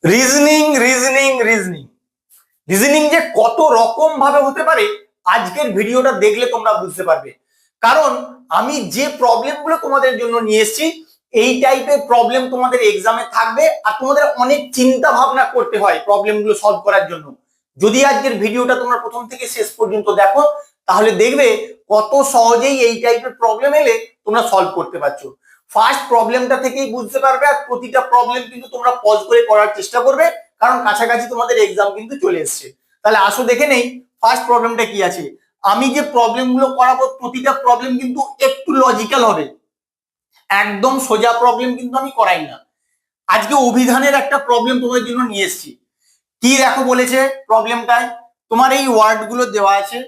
Reasoning reasoning reasoning reasoning যে কত রকম ভাবে হতে পারে আজকের ভিডিওটা দেখলে তোমরা বুঝতে পারবে। কারণ আমি যে প্রবলেমগুলো তোমাদের জন্য নিয়ে এসেছি এই টাইপের প্রবলেম তোমাদের এক্সামে থাকবে, আর তোমাদের অনেক চিন্তা ভাবনা করতে হয় প্রবলেমগুলো সলভ করার জন্য। যদি আজকের ভিডিওটা তোমরা প্রথম থেকে শেষ পর্যন্ত দেখো তাহলে দেখবে কত সহজেই এই টাইপের প্রবলেম এলে তোমরা সলভ করতে পারছো। ফার্স্ট প্রবলেমটা থেকেই বুঝতে পারবে, আর প্রতিটা প্রবলেম কিন্তু তোমরা পজ করে করার চেষ্টা করবে, কারণ কাছাকাছি তোমাদের এক্সাম কিন্তু চলে এসছে। তাহলে আসো দেখে নেই ফার্স্ট প্রবলেমটা কি আছে। আমি যে প্রবলেমগুলো করাবো প্রতিটা প্রবলেম কিন্তু একটু লজিক্যাল হবে, একদম সোজা প্রবলেম কিন্তু আমি করাই না। আজকে অভিধানের একটা প্রবলেম তোমাদের জন্য নিয়ে এসেছি। কি দেখো বলেছে প্রবলেমটায়, তোমার এই ওয়ার্ডগুলো দেওয়া আছে,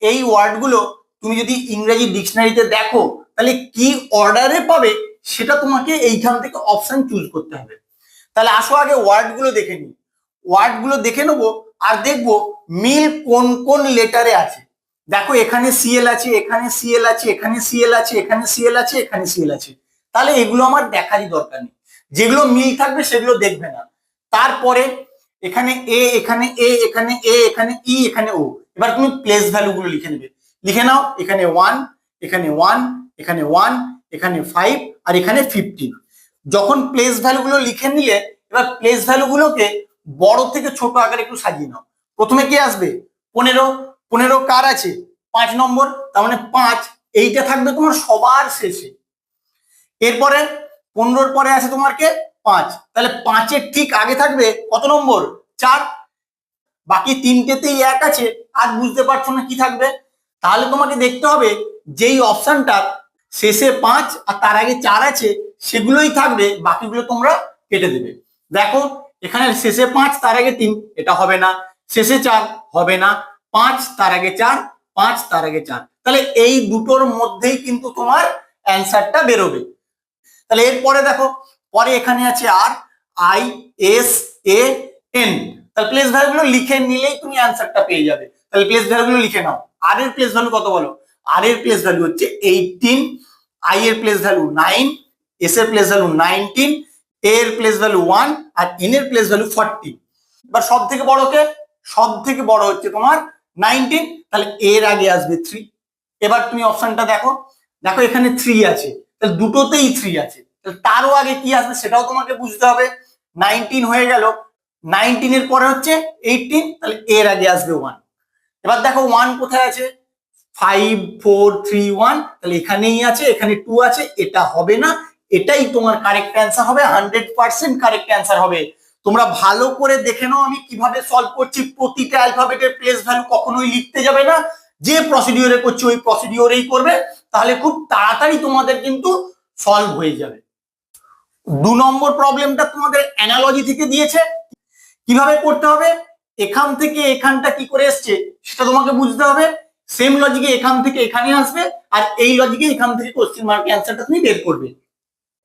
এই ওয়ার্ডগুলো তুমি যদি ইংরেজি ডিকশনারিতে দেখো তাহলে কি অর্ডারে পাবে সেটা তোমাকে এইখান থেকে অপশন চুজ করতে হবে। তাহলে আসো আগে ওয়ার্ডগুলো দেখে নিই। ওয়ার্ডগুলো দেখে নেবো আর দেখবো মিল কোন কোন লেটারে আছে। দেখো এখানে সিএল আছে, এখানে সিএল আছে, এখানে সিএল আছে, এখানে সিএল আছে, এখানে সিএল আছে। তাহলে এগুলো আমার দেখারই দরকার নেই, যেগুলো মিল থাকবে সেগুলো দেখবে না। তারপরে এখানে এ, এখানে এ, এখানে এ, এখানে ই, এখানে ও। এবার তুমি প্লেস ভ্যালু গুলো লিখে নেবে। লিখে নাও এখানে 1, এখানে 1, এখানে 1, এখানে 5 আর এখানে 15। যখন প্লেস ভ্যালু গুলো লিখে নিলে এবার প্লেস ভ্যালু গুলোকে বড় থেকে ছোট আকারে একটু সাজিয়ে নাও। প্রথমে কি আসবে 15, 15 কার আছে 5 নম্বর, তার মানে 5 এইটা থাকবে তোমার সবার শেষে। এরপরে 15 পরে আছে তোমার কে 5, তাহলে 5-এর ঠিক আগে থাকবে কত নম্বর 4। বাকি তিনটেতেই 1 আছে, আর বুঝতে পারছো না কি থাকবে। তাহলে তোমাকে দেখতে হবে যেই অপশনটার শেষে 5 আর তার আগে 4 আছে সেগুলোই থাকবে, বাকিগুলো তোমরা কেটে দেবে। দেখো এখানে শেষে 5 তার আগে 3, এটা হবে না। শেষে 4 হবে না। 5 তার আগে 4, 5 তার আগে 4, তাহলে এই দুটোর মধ্যেই কিন্তু তোমার অ্যান্সারটা বেরোবে। তাহলে এরপরে দেখো পরে এখানে আছে আর আই এস এ এন। তাহলে প্লেস ভ্যালু গুলো লিখে নিলেই তুমি অ্যান্সারটা পেয়ে যাবে। তাহলে প্লেস ভ্যালু গুলো লিখে নাও। আর এর প্লেস ভ্যালু কত বলো? আর এর প্লেস ভ্যালু হচ্ছে 18, আই এর প্লেস ভ্যালু 9, এস এর প্লেস ভ্যালু 19, এ এর প্লেস ভ্যালু 1 আর এন এর প্লেস ভ্যালু 40। এবার সব থেকে বড় কে? সব থেকে বড় হচ্ছে তোমার 19, তাহলে এর আগে আসবে 3। এবার তুমি অপশনটা দেখো, দেখো এখানে 3 আছে, তাহলে দুটোতেই 3 আছে, তাহলে তারও আগে কি আসবে সেটাও তোমাকে বুঝতে হবে। 19 হয়ে গেল, 19 এর পরে হচ্ছে 18, তাহলে এর আগে আসবে 1। এবার দেখো 1 কোথায় আছে 5 4 3 1, তাহলে এখানেই আছে, এখানে 2 আছে, এটা হবে না। এটাই তোমার কারেক্ট অ্যান্সার হবে, 100% কারেক্ট অ্যান্সার হবে। তোমরা ভালো করে দেখে নাও আমি কিভাবে সলভ করছি। প্রতিটা অ্যালফাবেটের প্লেস ভ্যালু কখনোই লিখতে যাবে না, যে প্রসিডিওরে করছি ওই প্রসিডিওরেই করবে, তাহলে খুব তাড়াতাড়ি তোমাদের কিন্তু সলভ হয়ে যাবে। 2 নম্বর প্রবলেমটা তোমাদের অ্যানালজি থেকে দিয়েছে, কিভাবে করতে হবে। এখান থেকে এখানটা কি করে এসছে সেটা তোমাকে বুঝতে হবে। সেম লজিকে এখান থেকে এখানে আসবে, আর এই লজিকে এখান থেকে কোশ্চেন মার্ক অ্যান্সারটা তুমি বের করবে।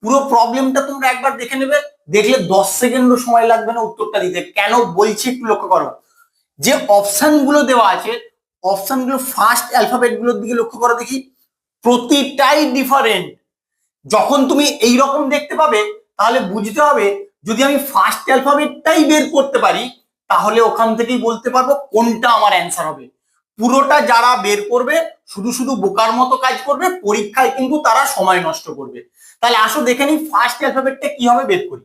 পুরো প্রবলেমটা তোমরা একবার দেখে নেবে, দেখলে 10 সেকেন্ডও সময় লাগবে না উত্তরটা দিতে। কেন বলছি একটু লক্ষ্য করো। যে অপশন গুলো দেওয়া আছে, অপশন গুলো ফার্স্ট অ্যালফাবেট গুলোর দিকে লক্ষ্য করো দেখি, প্রতিটাই ডিফারেন্ট। যখন তুমি এই রকম দেখতে পাবে তাহলে বুঝতে হবে যদি আমি ফার্স্ট অ্যালফাবেটটাই বের করতে পারি তাহলে ওখান থেকেই বলতে পারবো কোনটা আমার অ্যান্সার হবে। পুরোটা যারা বের করবে শুধু শুধু বোকার মতো কাজ করবে, পরীক্ষায় কিন্তু তারা সময় নষ্ট করবে। তাহলে আসো দেখে নিই ফার্স্ট অ্যালফাবেটটা কিভাবে বের করি।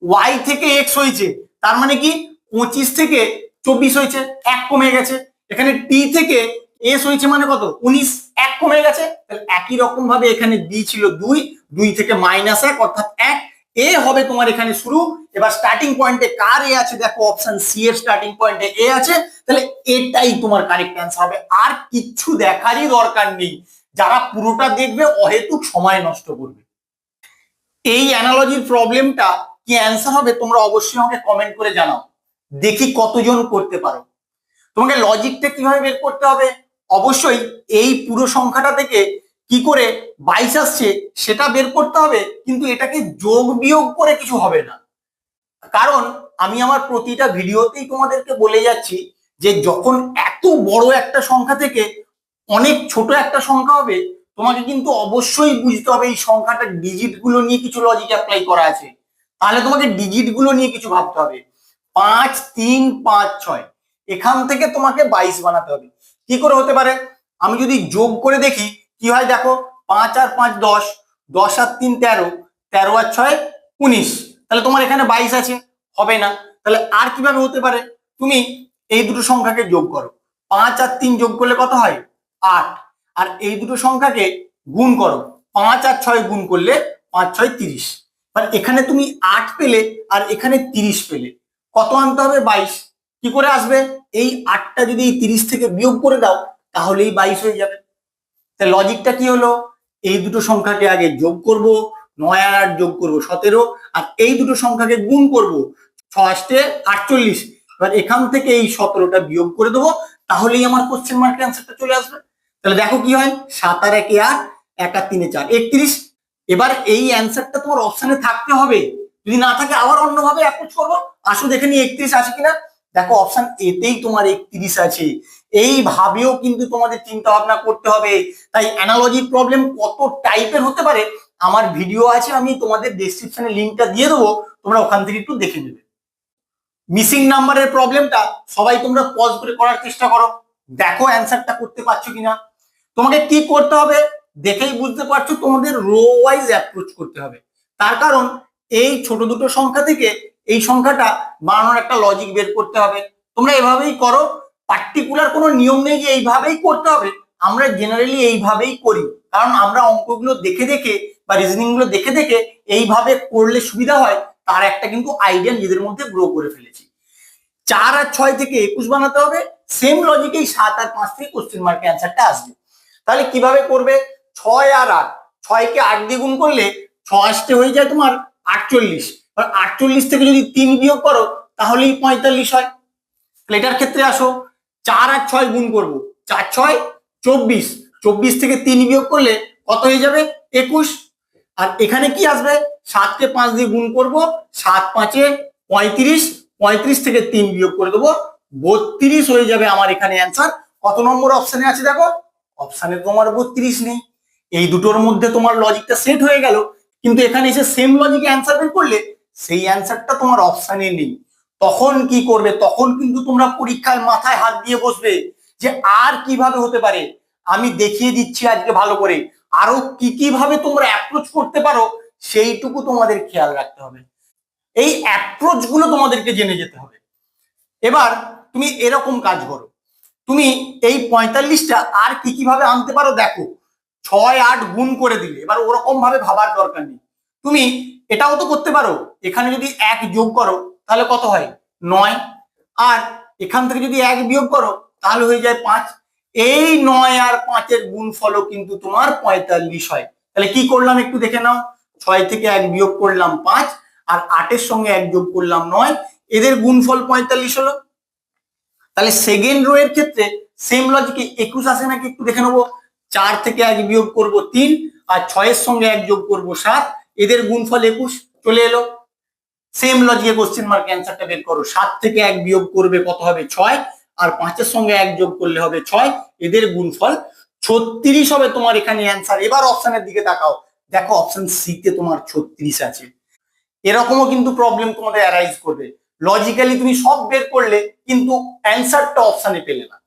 ওয়াই থেকে এক্স হয়েছে, তার মানে কি 25 থেকে 24 হয়েছে, 1 কমে গেছে। এখানে টি থেকে এস হয়েছে মানে কত 19, 1 কমে গেছে। তাহলে একই রকম ভাবে এখানে বি ছিল 2, 2 থেকে -1 অর্থাৎ 1। এ হবে তোমার এখানে শুরু। এবার স্টার্টিং পয়েন্টে কার এ আছে দেখো, অপশন সি এর স্টার্টিং পয়েন্টে এ আছে, তাহলে এটাই তোমার কারেক্ট অ্যান্সার হবে। আর কিচ্ছু দেখারই দরকার নেই, যারা পুরোটা দেখবে অহেতুক সময় নষ্ট করবে। এই অ্যানালজির প্রবলেমটা কি অ্যান্সার হবে তোমরা অবশ্যই আমাকে কমেন্ট করে জানাও, দেখি কতজন করতে পারো। তোমাকে লজিকটা কিভাবে বের করতে হবে, অবশ্যই এই পুরো সংখ্যাটা থেকে কি করে 22 আসছে সেটা বের করতে হবে, কিন্তু এটাকে যোগ বিয়োগ করে কিছু হবে না। কারণ আমি আমার প্রতিটা ভিডিওতেই তোমাদেরকে বলে যাচ্ছি যে যখন এত বড় একটা সংখ্যা থেকে অনেক ছোট একটা সংখ্যা হবে তোমাকে কিন্তু অবশ্যই বুঝতে হবে এই সংখ্যাটার ডিজিট গুলো নিয়ে কিছু লজিক অ্যাপ্লাই করা আছে। তাহলে তোমাকে ডিজিট গুলো নিয়ে কিছু ভাবতে হবে। 5 3 5 6, এখান থেকে তোমাকে 22 বানাতে হবে। কি করে হতে পারে? আমি যদি যোগ করে দেখি কি হয় দেখো, 5 আর 5 10, 10 আর 3 13, 13 আর 6 19, তাহলে তোমার এখানে 22 আছে, হবে না। তাহলে আর কিভাবে হতে পারে? তুমি এই দুটো সংখ্যাকে যোগ করো, 5 আর 3 যোগ করলে কত হয়? 8। আর এই দুটো সংখ্যাকে গুণ করো, 5 আর 6 গুণ করলে 5 6 30। মানে এখানে তুমি 8 পেলে আর এখানে 30 পেলে, কত আনতে হবে? 22। কি করে আসবে? এই 8টা যদি এই 30 থেকে বিয়োগ করে দাও তাহলেই 22 হয়ে যাবে। তাহলে লজিকটা কি হলো? এই দুটো সংখ্যাকে আগে যোগ করব, 9 আর 8 যোগ করব 17, আর এই দুটো সংখ্যাকে গুণ করব, 6 8 48। এবার এখান থেকে এই 17টা বিয়োগ করে দেবো, তাহলেই আমার কোশ্চেন মার্কের অ্যান্সারটা চলে আসবে। তাহলে দেখো কি হয়, 7 আর 1 8, 1 আর 3 4, 31। এবার এই অ্যান্সারটা তোমার অপশনে থাকতে হবে, যদি না থাকে আবার অন্যভাবে অ্যাপ্রোচ করবো। আসো দেখে নি 31 আছে কিনা। দেখো অপশন এতেই তোমার 31 আছে। এইভাবেও কিন্তু তোমাদের চিন্তা ভাবনা করতে হবে। তাই অ্যানালজি প্রবলেম কত টাইপের হতে পারে আমার ভিডিও আছে, আমি তোমাদের ডেসক্রিপশনে লিঙ্কটা দিয়ে দেবো, তোমরা ওখান থেকে একটু দেখে নেবে। মিসিং নাম্বারের প্রবলেমটা সবাই তোমরা পজ করে করার চেষ্টা করো, দেখো অ্যান্সারটা করতে পারছো কিনা। তোমাকে কি করতে হবে দেখেই বুঝতে পারছো, তোমাদের রো ওয়াইজ অ্যাপ্রোচ করতে হবে। তার কারণ এই ছোট দুটো সংখ্যা থেকে এই সংখ্যাটা বানানোর একটা লজিক বের করতে হবে। তোমরা এভাবেই করো, পার্টিকুলার কোনো নিয়ম নেই যে এইভাবেই করতে হবে। আমরা জেনারেলি এইভাবেই করি, কারণ আমরা অঙ্কগুলো দেখে দেখে বা রিজনিং গুলো দেখে দেখে এইভাবে করলে সুবিধা হয়, তার একটা কিন্তু আইডিয়া নিজেদের মধ্যে গ্রো করে ফেলেছি। 4 আর 6 থেকে 21 বানাতে হবে, সেম লজিকেই 7 আর 5 থেকে কোশ্চেন মার্কের অ্যান্সারটা আসবে। তাহলে কিভাবে করবে? 6 আর 8, 6 কে 8 দিয়ে গুণ করলে 6 আসতে হয়ে যায় তোমার 48। আর 48 থেকে যদি 3 বিয়োগ করো তাহলেই 45 হয়। তাহলে এটার ক্ষেত্রে আসো, 4 আর 6 গুণ করব, 4 6 24, 24 থেকে 3 বিয়োগ করলে কত হয়ে যাবে? 21। আর এখানে কি আসবে? 7 কে 5 দিয়ে গুণ করব, 7 5 35, 35 থেকে 3 বিয়োগ করে দেবো, 32 হয়ে যাবে আমার এখানে অ্যান্সার। কত নম্বর অপশনে আছে দেখো? অপশনে তোমার 32 নেই। এই দুটোর মধ্যে তোমার লজিকটা সেট হয়ে গেল, কিন্তু এখানে এসে সেম লজিকে অ্যান্সার বের করলে সেই অ্যান্সারটা তোমার অপশনে নেই। তখন কি করবে? তখন কিন্তু তোমরা পরীক্ষায় মাথায় হাত দিয়ে বসবে যে আর কিভাবে হতে পারে, আমি দেখিয়ে দিচ্ছি আজকে ভালো করে, আরো কি কি ভাবে তোমরা অ্যাপ্রোচ করতে পারো সেইটুকু তোমাদের খেয়াল রাখতে হবে। এই অ্যাপ্রোচ গুলো তোমাদেরকে জেনে যেতে হবে। এবার তুমি এরকম কাজ করো, তুমি এই 45টা আর কি কি ভাবে আনতে পারো দেখো। 6 8 গুণ করে দিলে, এবার ওরকম ভাবে ভাবার দরকার নেই, তুমি এটাও তো করতে পারো। এখানে যদি 1 যোগ করো তাহলে কত হয়? 9। আর এখান থেকে যদি 1 বিয়োগ করো তাহলে হয়ে যায় 5। এই 9 আর 5 এর গুণফলও কিন্তু তোমার 45 হয়। তাহলে কি করলাম একটু দেখে নাও, 6 থেকে 1 বিয়োগ করলাম 5, আর 8 এর সঙ্গে 1 যোগ করলাম 9, এদের গুণফল 45 হলো। তাহলে সেকেন্ড রো এর ক্ষেত্রে সেম লজিকে 21 আসে নাকি একটু দেখে নেবো। 4 থেকে 1 বিয়োগ করব 3, আর 6 এর সঙ্গে 1 যোগ করব 7, এদের গুণফল 21 চলে এলো। সেম লজিকে কোশ্চেন মার্ক অ্যান্সারটা বের করো। 7 থেকে 1 বিয়োগ করবে কত হবে? 6, আর 5 এর সঙ্গে 1 যোগ করলে হবে 6, এদের গুণফল 36 হবে তোমার এখানে অ্যান্সার। এবার অপশনের দিকে তাকাও, দেখো অপশন সি তে তোমার 36 আছে। এরকমও কিন্তু প্রবলেম তোমাদের অ্যারাইজ করবে, লজিক্যালি তুমি সব বের করলে কিন্তু অ্যান্সারটা অপশনে পেলে না,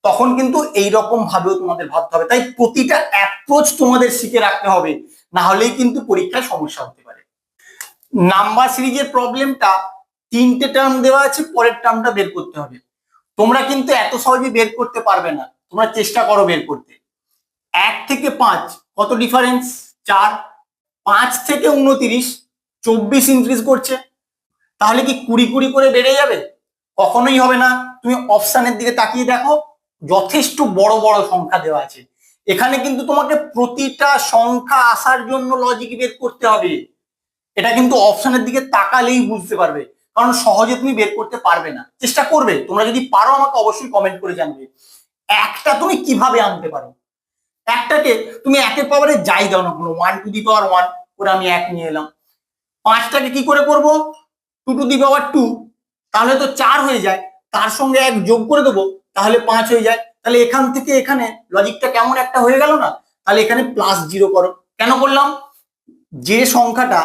তখন কিন্তু এইরকম ভাবেও তোমাদের ভাবতে হবে। তাই প্রতিটা অ্যাপ্রোচ তোমাদের শিখে রাখতে হবে, না হলেই কিন্তু পরীক্ষায় সমস্যা হতে পারে। নাম্বার সিরিজের প্রবলেমটা 3টে টার্ম দেওয়া আছে, পরের টার্মটা বের করতে হবে। তোমরা কিন্তু এত সহজে বের করতে পারবে না, তোমরা চেষ্টা করো বের করতে। 1 থেকে 5 কত ডিফারেন্স? 4। 5 থেকে 29, 24 ইনক্রিজ করছে, তাহলে কি 20 20 করে বেড়ে যাবে? কখনোই হবে না। তুমি অপশনের দিকে তাকিয়ে দেখো, যথেষ্ট বড় বড় সংখ্যা দেওয়া আছে। এখানে কিন্তু তোমাকে প্রতিটা সংখ্যা আসার জন্য লজিক বের করতে হবে। এটা কিন্তু অপশনের দিকে তাকালেই বুঝতে পারবে, কারণ সহজে তুমি বের করতে পারবে না। চেষ্টা করবে, তোমরা যদি পারো আমাকে অবশ্যই কমেন্ট করে জানবে একটা তুমি কিভাবে আনতে পারো। একটাকে তুমি একের পাওয়ারে যাই দাও না কোনো, 1 টু দি পাওয়ার 1 করে আমি 1 নিয়ে এলাম। 5টাকে কি করে করব? 2 টু দি পাওয়ার 2, তাহলে তো 4 হয়ে যায়, তার সঙ্গে 1 যোগ করে দেবো তাহলে 5 হয়ে যায়। তাহলে এখান থেকে এখানে লজিকটা কেমন একটা হয়ে গেল না? তাহলে এখানে +0 করো। কেন করলাম? যে সংখ্যাটা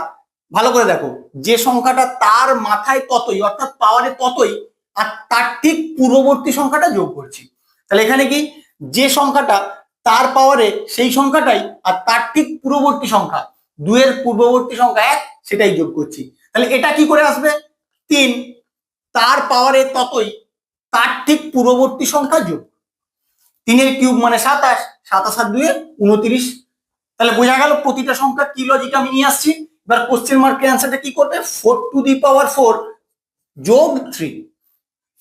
ভালো করে দেখো, যে সংখ্যাটা তার মাথায় ততই অর্থাৎ পাওয়ারে ততই আর তার ঠিক পূর্ববর্তী সংখ্যাটা যোগ করছি। তাহলে এখানে কি, যে সংখ্যাটা তার পাওয়ারে সেই সংখ্যাটাই আর তার ঠিক পূর্ববর্তী সংখ্যা 2 এর পূর্ববর্তী সংখ্যা 1 সেটাই যোগ করছি। তাহলে এটা কি করে আসবে, 3 তার পাওয়ারে ততই তার ঠিক পূর্ববর্তী সংখ্যা যোগ 3 এর কিউব মানে 27, 27 আর 2 29। তাহলে বোঝা গেল প্রতিটা সংখ্যা কি লজিক আমি নিয়ে আসছি। এবার কোশ্চেন মার্কের অ্যান্সারটা কি করবে, 4 টু দি পাওয়ার 4 যোগ 3,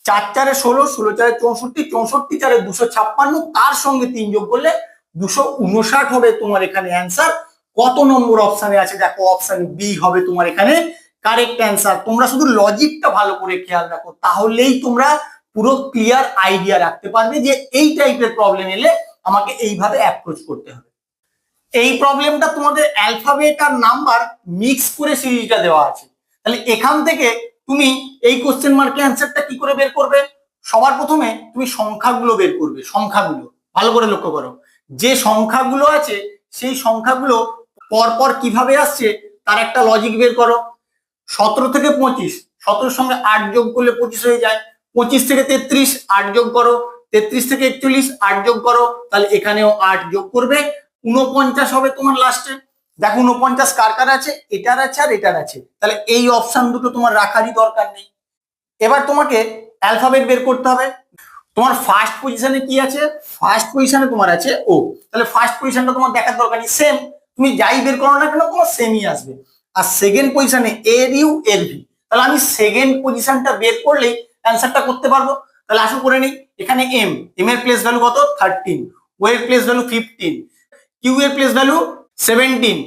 4 4 16, 16 4 64, 64 4 256, তার সঙ্গে 3 যোগ করলে 259 হবে তোমার এখানে অ্যান্সার। কত নম্বর অপশানে আছে দেখো, অপশন বি হবে তোমার এখানে কারেক্ট অ্যান্সার। তোমরা শুধু লজিকটা ভালো করে খেয়াল রাখো, তাহলেই তোমরা পুরো ক্লিয়ার আইডিয়া রাখতে পারবে যে এই টাইপের প্রবলেম এলে আমাকে এইভাবে অ্যাপ্রোচ করতে হবে। এই প্রবলেমটা তোমাদের অ্যালফাবেট আর নাম্বার মিক্স করে সিরিজটা দেওয়া আছে। তাহলে এখান থেকে তুমি এই কোশ্চেন মার্কের অ্যান্সারটা কি করে বের করবে, সবার প্রথমে তুমি সংখ্যাগুলো বের করবে। সংখ্যাগুলো ভালো করে লক্ষ্য করো, যে সংখ্যাগুলো আছে সেই সংখ্যাগুলো পরপর কিভাবে আসছে তার একটা লজিক বের করো। 17 থেকে 25, 17 সঙ্গে 8 যোগ করলে 25 হয়ে যায়। 25 থেকে 33, 8 যোগ করো। 33 থেকে 41, 8 যোগ করো। তাহলে এখানেও 8 যোগ করবে, 49 হবে তোমার লাস্টে। দেখো 49 কার কার আছে, এটার আছে আর এটার আছে। তাহলে এই অপশন দুটো তোমার রাখারই দরকার নেই। এবার তোমাকে অ্যালফাবেট বের করতে হবে। তোমার ফার্স্ট পজিশনে কি আছে, ফার্স্ট পজিশনে তোমার আছে ও। তাহলে ফার্স্ট পজিশনটা তোমার দেখার দরকার নেই, সেম তুমি যাই বের করো না কেন তোমার সেমই আসবে। আর সেকেন্ড পজিশনে এর ইউ এর ভি, তাহলে আমি সেকেন্ড পজিশনটা বের করলেই অ্যান্সারটা করতে পারবো। তাহলে আসো করে নিই। এখানে এম, এম এর প্লেস ভ্যালু কত 13, ও এর প্লেস ভ্যালু 15, কিউ এর প্লেস ভ্যালু 17,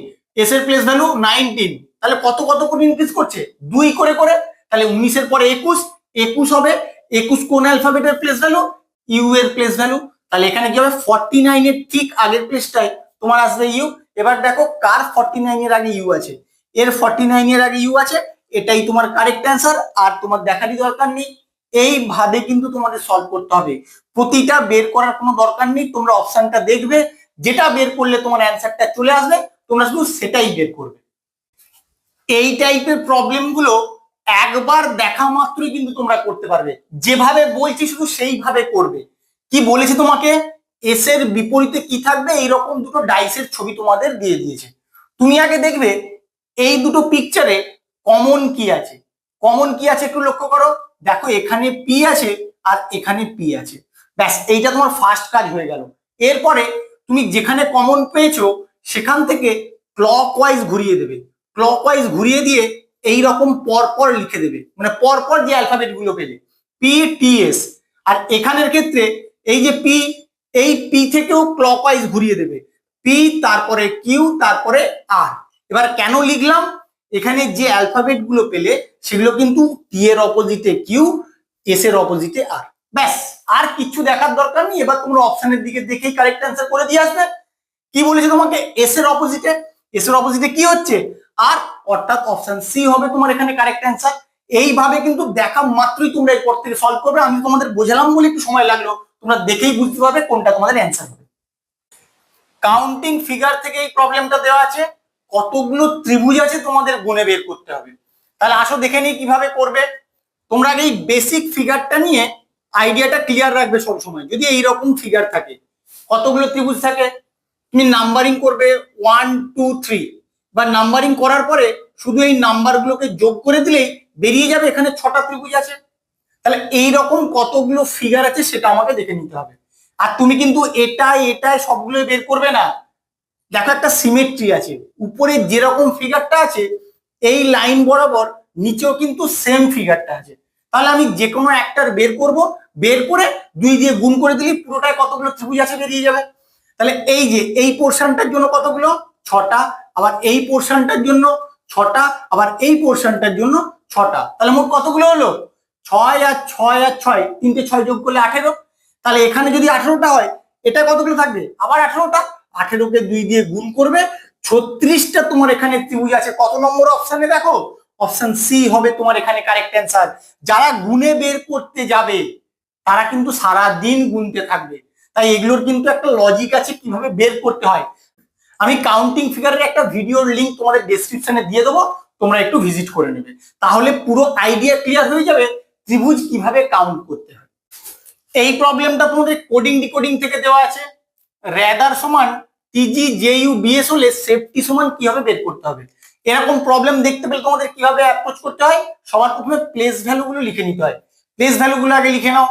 এস এর প্লেস ভ্যালু 19। তাহলে কত কত করে ইনক্রিজ করছে, 2 করে করে। তাহলে 19 এর পরে 21, 21 হবে। 21 কোন অ্যালফাবেটের প্লেস ভ্যালু, ইউ এর প্লেস ভ্যালু। তাহলে এখানে কি হবে, 49 এর ঠিক আগের প্লেসটাই তোমার আসবে ইউ। এবার দেখো কার 49 এর আগে ইউ আছে, এর 49 এর আগে ইউ আছে, এটাই তোমার কারেক্ট অ্যান্সার। আর তোমার দেখারই দরকার নেই, এইভাবে কিন্তু তোমাদের সলভ করতে হবে। প্রতিটা বের করার কোনো দরকার নেই, তোমরা অপশনটা দেখবে, যেটা বের করলে তোমার অ্যান্সারটা চলে আসবে তোমরা শুধু সেটাই বের করবে। এই টাইপের প্রবলেম গুলো একবার দেখা মাত্রই কিন্তু তোমরা করতে পারবে। যেভাবে বলছি শুধু সেইভাবে করবে। কি বলেছি তোমাকে, এস এর বিপরীতে কি থাকবে, এইরকম দুটো ডাইসের ছবি তোমাদের দিয়ে দিয়েছে। তুমি আগে দেখবে এই দুটো পিকচারে কমন কি আছে। কমন কি আছে একটু লক্ষ্য করো। দেখো এখানে পি আছে আর এখানে পি আছে, ব্যাস এইটা তোমার ফার্স্ট কাজ হয়ে গেল। এরপরে তুমি যেখানে কমন পেয়েছো সেখান থেকে ক্লকওয়াইজ ঘুরিয়ে দেবে। ক্লকওয়াইজ ঘুরিয়ে দিয়ে এই রকম পরপর লিখে দেবে, মানে পরপর যে অ্যালফাবেট গুলো পেলে পি টি এস। আর এখানের ক্ষেত্রে এই যে পি, এই পি থেকেও ক্লকওয়াইজ ঘুরিয়ে দেবে, পি তারপরে কিউ তারপরে আর। এবার কেন লিখলাম, এখানে যে অ্যালফাবেট গুলো পেলে সেগুলো কিন্তু টি এর অপোজিটে কিউ, এস এর অপোজিটে আর। ব্যাস আর কিছু দেখার দরকার নেই। এবার তোমরা অপশনের দিকে দেখেই কারেক্ট অ্যান্সার করে দিয়ে আসবে। কি বলেছে তোমাকে, এস এর অপোজিটে, এস এর অপোজিটে কি হচ্ছে আর, অর্থাৎ অপশন সি হবে তোমার এখানে কারেক্ট অ্যান্সার। এইভাবে কিন্তু দেখা মাত্রই তোমরা এরপর থেকে সলভ করবে। আমি তোমাদের বোঝালাম বলে একটু সময় লাগলো, তোমরা দেখেই বুঝতে পারবে কোনটা তোমাদের অ্যান্সার হবে। কাউন্টিং ফিগার থেকে এই প্রবলেমটা দেওয়া আছে, কতগুলো ত্রিভুজ আছে তোমাদের গুণে বের করতে হবে। তাহলে আসো দেখে নিই কিভাবে করবে। তোমরা আগে এই বেসিক ফিগারটা নিয়ে আইডিয়াটা ক্লিয়ার রাখবে সবসময়। যদি এইরকম ফিগার থাকে, কতগুলো ত্রিভুজ থাকে, তুমি নাম্বারিং করবে 1 2 3, বা নাম্বারিং করার পরে শুধু এই নাম্বারগুলোকে যোগ করে দিলেই বেরিয়ে যাবে এখানে 6টা ত্রিভুজ আছে। তাহলে এইরকম কতগুলো ফিগার আছে সেটা আমাকে দেখে নিতে হবে। আর তুমি কিন্তু এটাই সবগুলো বের করবে না। দেখো একটা সিমেট্রি আছে, উপরে যেরকম ফিগারটা আছে এই লাইন বরাবর নিচেও কিন্তু সেম ফিগারটা আছে। তাহলে আমি যে কোনো একটার বের করব, বের করে 2 দিয়ে গুণ করে দিলেই পুরোটায় কতগুলো ত্রিভুজ আছে বেরিয়ে যাবে। তাহলে এই যে এই পোর্শনটার জন্য কতগুলো, 6টা, আবার এই পোর্শনটার জন্য 6টা, আবার এই পোর্শনটার জন্য 6টা। তাহলে মোট কতগুলো হলো, 6 আর 6 আর 6, 3টে 6 যোগ করলে 18। তাহলে এখানে যদি 18টা হয়, এটা কতগুলো থাকবে, আবার 18টা। 18কে 2 দিয়ে গুণ করবে, 36টা তোমার এখানে ত্রিভুজ আছে। কত নম্বর অপশনে দেখো, অপশন সি হবে তোমার এখানে কারেক্ট অ্যান্সার। যারা গুণে বের করতে যাবে তারা কিন্তু সারা দিন গুনতে থাকবে। তাই এগুলোর কিন্তু একটা লজিক আছে কিভাবে বের করতে হয়। আমি কাউন্টিং ফিগারের একটা ভিডিওর লিংক তোমাদের ডেসক্রিপশনে দিয়ে দেবো, তোমরা একটু ভিজিট করে নেবে, তাহলে পুরো আইডিয়া ক্লিয়ার হয়ে যাবে ত্রিভুজ কিভাবে কাউন্ট করতে হয়। এই প্রবলেমটা তোমাদের কোডিং ডিকোডিং থেকে দেওয়া আছে। রেদার সমান টিজি জেইউ বিএস হলে সেফটি সমান কিভাবে বের করতে হবে। এরকম প্রবলেম দেখতে পেলে তোমাদের কিভাবে অ্যাপ্রোচ করতে হয়, সবার প্রথমে প্লেস ভ্যালু গুলো লিখে নিতে হয়। প্লেস ভ্যালু গুলো আগে লিখে নাও।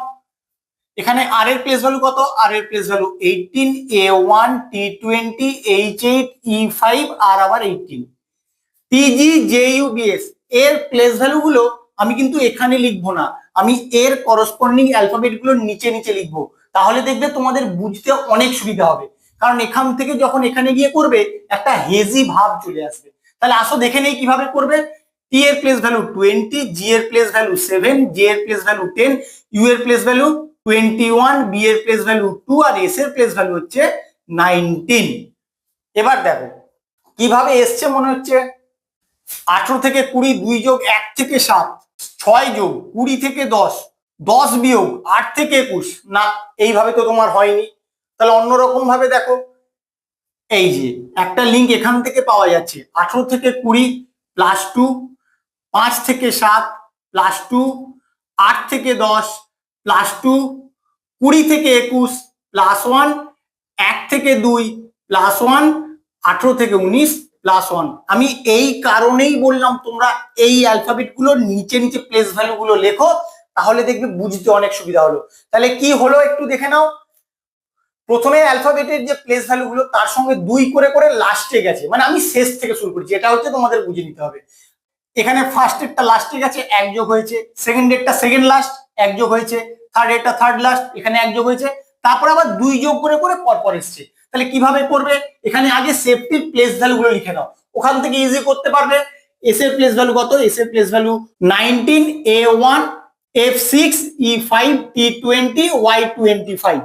এখানে আর এর প্লেস ভ্যালু কত? আর এর place value 18, A1, T20, H8, E5 আর আবার 18। টিজি জেইউ বিএস এর প্লেস ভ্যালু গুলো আমি কিন্তু এখানে লিখবো না, আমি এর করসপন্ডিং অ্যালফাবেট গুলো নিচে নিচে লিখবো, তাহলে দেখবে তোমাদের বুঝতে অনেক সুবিধা হবে। কারণ এখান থেকে যখন এখানে গিয়ে করবে একটা হেজি ভাব চলে আসবে। তাহলে আসো দেখে নেই কিভাবে করবে। টি এর প্লেস ভ্যালু 20, জি এর প্লেস ভ্যালু 7, জে এর প্লেস ভ্যালু 10, ইউ এর প্লেস ভ্যালু 21, বি এর প্লেস ভ্যালু 2 আর এস এর প্লেস ভ্যালু হচ্ছে 19। এবার দেখো কিভাবে এসছে, মনে হচ্ছে 18 থেকে 20, 2 যোগ 1 থেকে 7, 6 যোগ 20 থেকে 10, 10 বিয়োগ 8 থেকে 21। না, এইভাবে তো তোমার হয়নি। তাহলে অন্যরকম ভাবে দেখো, এই যে একটা লিঙ্ক এখান থেকে পাওয়া যাচ্ছে, 18 থেকে 20 প্লাস 2, 5 থেকে 7 প্লাস 2, 8 থেকে 10 প্লাস 2, 20 থেকে 21 প্লাস 1, 1 থেকে 2 প্লাস 1, 18 থেকে 19 প্লাস 1। আমি এই কারণেই বললাম তোমরা এই অ্যালফাবেট গুলো নিচে নিচে প্লেস ভ্যালু গুলো লেখো, তাহলে দেখবে বুঝতে অনেক সুবিধা হলো। তাহলে কি হলো একটু দেখে নাও। প্রথমে অ্যালফাবেটের যে প্লেস ভ্যালু গুলো তার সঙ্গে 2 করে করে লাস্টে গেছে, মানে আমি শেষ থেকে শুরু করছি, এটা হচ্ছে তোমাদের বুঝে নিতে হবে। এখানে ফার্স্ট এরটা লাস্টে গেছে, 1 যোগ হয়েছে, সেকেন্ড এরটা সেকেন্ড লাস্ট 1 যোগ হয়েছে, থার্ড এরটা থার্ড লাস্ট এখানে 1 যোগ হয়েছে, তারপর আবার 2 যোগ করে করে পরপর এসছে। তাহলে কিভাবে করবে, এখানে আগে সেফটির প্লেস ভ্যালু গুলো লিখে নাও, ওখান থেকে ইজি করতে পারবে। এস এর প্লেস ভ্যালু কত? এস এর place value 19, A1, F6, E5, T20, Y25।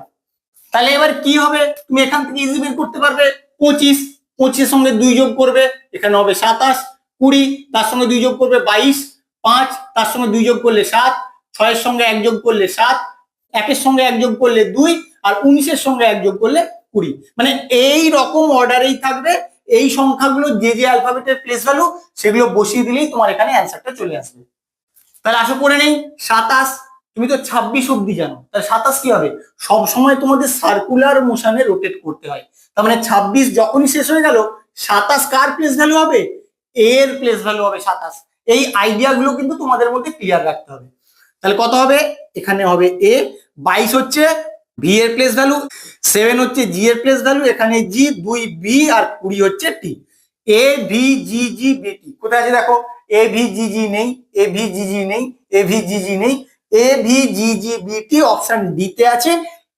তাহলে এবার কি হবে, তুমি এখান থেকে ইজি বের করতে পারবে। 25, 25 এর সঙ্গে 2 যোগ করবে, এখানে হবে 27, 20 তার সঙ্গে 2 যোগ করবে 22, 5 তার সঙ্গে 2 যোগ করলে 7, 6 এর সঙ্গে 1 যোগ করলে 7, 1 এর সঙ্গে 1 যোগ করলে 2 আর 19 এর সঙ্গে 1 যোগ করলে 20। মানে এই রকম অর্ডারেই থাকবে। এই সংখ্যাগুলো যে যে অ্যালফাবেটের প্লেস ভ্যালু সেগুলো বসিয়ে দিলেই তোমার এখানে অ্যান্সারটা চলে আসবে। তাহলে আসো করে নেই। 27, তুমি তো 26 অব্দি জানো, তাহলে 27 কি হবে? সব সময় তোমাদের সার্কুলার মোশনে রোটেট করতে হয়, তার মানে 26 যখনই শেষ হয়ে গেল 27 কার প্লেস ভ্যালু হবে? এর প্লেস ভ্যালু হবে 27। এই আইডিয়া গুলো কিন্তু তোমাদের মধ্যে ক্লিয়ার রাখতে হবে। তাহলে কত হবে? এখানে হবে এ, 22 হচ্ছে ভি এর প্লেস ভ্যালু, 7 হচ্ছে জি এর প্লেস ভ্যালু, এখানে জি, 2 বি আর 20 হচ্ছে টি। এ ভি জি জি বি টি কোথায় আছে দেখো, এ ভি জি জি নেই, এ ভি জি জি নেই, এ ভি জি জি নেই, A V G G B T option D তে আছে।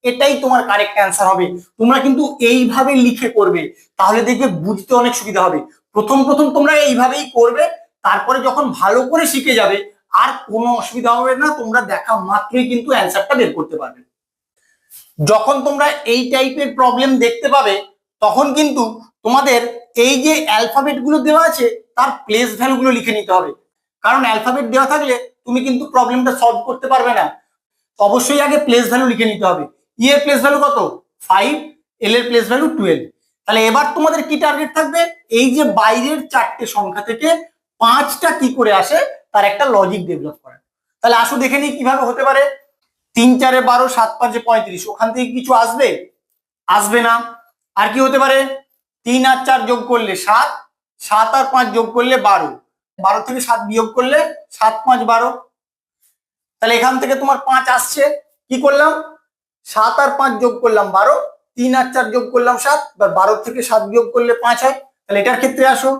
এটাই তোমার কারেক্ট অ্যান্সার হবে। তোমরা কিন্তু এইভাবে লিখে করবে, তাহলে দেখবে বুঝতে অনেক সুবিধা হবে। প্রথম প্রথম তোমরা এইভাবেই করবে, তারপরে যখন ভালো করে শিখে যাবে আর কোনো অসুবিধা হবে না, তোমরা দেখা মাত্রই কিন্তু অ্যান্সারটা বের করতে পারবে। যখন তোমরা এই টাইপের প্রবলেম দেখতে পাবে তখন কিন্তু তোমাদের এই যে অ্যালফাবেট গুলো দেওয়া আছে তার প্লেস ভ্যালু গুলো লিখে নিতে হবে, কারণ অ্যালফাবেট দেওয়া থাকলে তুমি কিন্তু প্রবলেমটা সলভ করতে পারবে না। অবশ্যই আগে প্লেস ভ্যালু লিখে নিতে হবে। ই এর প্লেস ভ্যালু কত? 5, এল এর প্লেস ভ্যালু 12। তাহলে এবার তোমাদের কি টার্গেট থাকবে? এই যে বাইরের 4টে সংখ্যা থেকে 5টা কি করে আসে তার একটা লজিক ডেভেলপ করা। তাহলে আসো দেখে নিই কিভাবে হতে পারে। 3 4 12, 7 5 35, ওখান থেকে কিছু আসবে? আসবে না। আর কি হতে পারে? 3 আর 4 যোগ করলে 7, 7 আর 5 যোগ করলে 12, 12 থেকে 7 বিয়োগ করলে 7 5 12। তাহলে এখান থেকে তোমার 5 আসছে। কি করলাম? 7 আর 5 যোগ করলাম 12, 3 আর 4 যোগ করলাম 7, বা 12 থেকে 7 বিয়োগ করলে 5 হয়। তাহলে এটার ক্ষেত্রে আসো,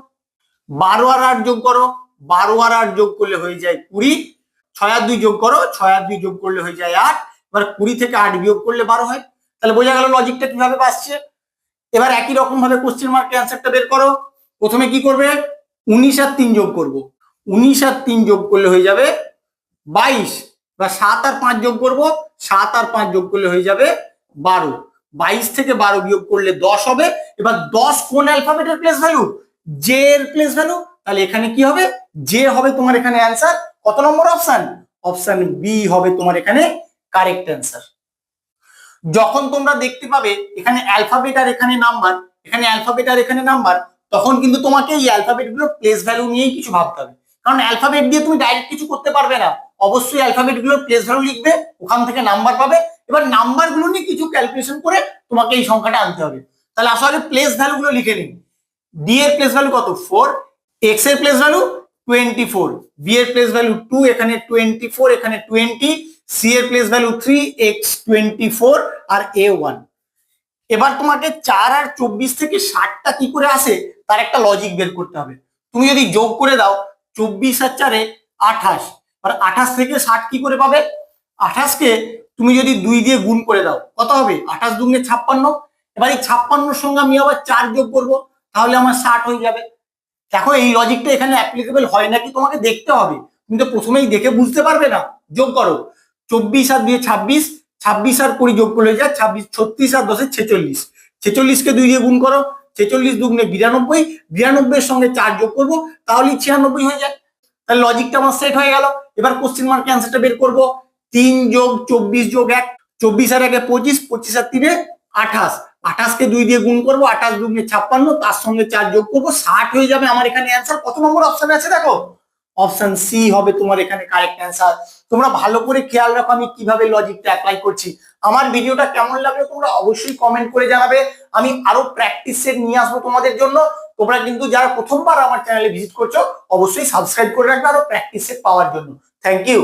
12 আর 8 যোগ করো, 12 আর 8 যোগ করলে হয়ে যায় 20, 6 আর 2 যোগ করো, 6 আর 2 যোগ করলে হয়ে যায় 8, এবার 20 থেকে 8 বিয়োগ করলে 12 হয়। তাহলে বোঝা গেল লজিকটা কিভাবে আসছে। এবার একই রকম ভাবে কোশ্চেন মার্কের অ্যান্সারটা বের করো। প্রথমে কি করবে? 19 আর 3 যোগ করবো, 19 আর 3 যোগ করলে হয়ে যাবে 22, বা 7 আর 5 যোগ করবো, 7 আর 5 যোগ করলে হয়ে যাবে 12, 22 থেকে 12 বিয়োগ করলে 10 হবে। এবার 10 কোন অ্যালফাবেটের প্লেস ভ্যালু? জে এর প্লেস ভ্যালু। তাহলে এখানে কি হবে? জে হবে তোমার এখানে অ্যান্সার। কত নম্বর অপশন? অপশন বি হবে তোমার এখানে কারেক্ট অ্যান্সার। যখন তোমরা দেখতে পাবে এখানে অ্যালফাবেট আর এখানে নাম্বার, এখানে অ্যালফাবেট আর এখানে নাম্বার, তখন কিন্তু তোমাকে এই অ্যালফাবেট গুলোর প্লেস ভ্যালু নিয়েই কিছু ভাবতে হবে, কারণ অ্যালফাবেট দিয়ে তুমি ডাইরেক্ট কিছু করতে পারবে না। অবশ্যই অ্যালফাবেট গুলোর প্লেস ভ্যালু লিখবে, ওখান থেকে নাম্বার পাবে, এবার নাম্বার গুলো নিয়ে কিছু ক্যালকুলেশন করে তোমাকে এই সংখ্যাটা আনতে হবে। তাহলে আসলে প্লেস ভ্যালু গুলো লিখে নিন। ডি এর প্লেস ভ্যালু কত? 4, এক্স এর প্লেস ভ্যালু 24, বি এর প্লেস ভ্যালু 2, এখানে 24, এখানে 20, সি এর প্লেস ভ্যালু 3, এক্স 24 আর এ 1। এবার তোমাকে 4 আর 24 থেকে 60টা কি করে আসে তার একটা লজিক বের করতে হবে। তুমি যদি যোগ করে দাও 24 আর 4 28, আর 28 থেকে 60 কি করে পাবে? 28 কে তুমি যদি 2 দিয়ে গুণ করে দাও কত হবে? 28 দুগুণে 56। এবার এই 56 সঙ্গে আমি আবার 4 যোগ করব, তাহলে আমার 60 হয়ে যাবে। দেখো এই লজিকটা এখানে অ্যাপ্লিকেবল হয় নাকি তোমাকে দেখতে হবে, তুমি তো প্রথমেই দেখে বুঝতে পারবে না। যোগ করো, 24 আর 2 26, 26 আর 20 যোগ করলে যায় 26, 36 আর 10 46, 46 কে 2 দিয়ে গুণ করো, 46 দুগুণে 92, 92 এর সঙ্গে 4 যোগ করবো, তাহলেই 96 হয়ে যায়। তাহলে লজিকটা আমার সেট হয়ে গেল। এবার কোশ্চেন মার্ক অ্যান্সারটা বের করবো। 3 যোগ 24 যোগ 1, 24 আর 1 25, 25 আর 3 28, 28 কে 2 দিয়ে গুণ করবো, 28 দুগুণে 56, তার সঙ্গে 4 যোগ করবো, 60 হয়ে যাবে আমার এখানে অ্যান্সার। কত নম্বর অপশন আছে দেখো? অপশন সি হবে তোমার এখানে কারেক্ট অ্যান্সার। তোমরা ভালো করে খেয়াল রাখো আমি কিভাবে লজিকটা অ্যাপ্লাই করছি। আমার ভিডিওটা কেমন লাগলো তোমরা অবশ্যই কমেন্ট করে জানাবে। আমি আরো প্র্যাকটিস সেট নিয়ে আসবো তোমাদের জন্য। তোমরা কিন্তু যারা প্রথমবার আমার চ্যানেলে ভিজিট করছো অবশ্যই সাবস্ক্রাইব করে রাখবে আরো প্র্যাকটিস সেট পাওয়ার জন্য। Thank you.